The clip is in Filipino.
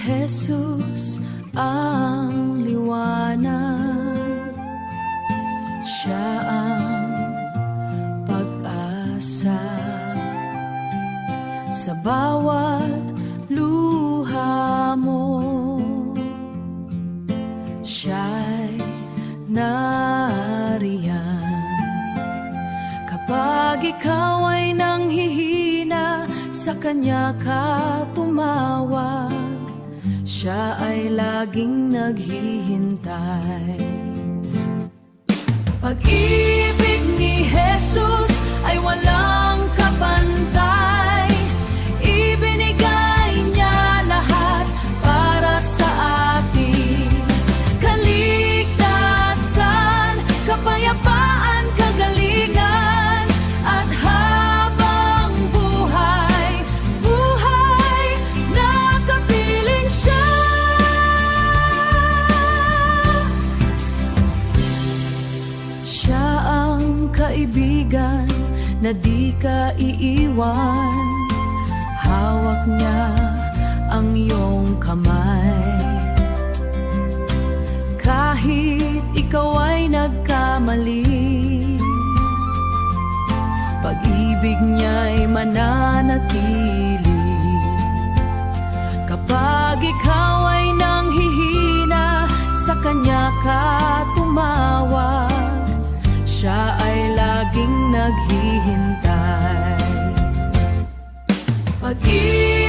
Jesus ang liwanag, siya ang pag-asa sa bawat luha mo. Siya'y nariyan kapag ikaw ay nanghihina, sa Kanya ka tumawag. Siya ay laging naghihintay. Pag-ibig ni Jesus ay walang kapantay. Ibinigay niya lahat para sa atin. Kaligtasan, kapayapaan, kagalingan, at habang buhay, buhay na kapiling siya. Siya ang kaibigan na di ka iiwan. Hawak niya ang iyong kamay. Kahit ikaw ay nagkamali, pag-ibig niya'y mananatili. Kapag ikaw ay nanghihina, sa Kanya ka tumawag. Siya ay laging naghihintay. Pag-ibig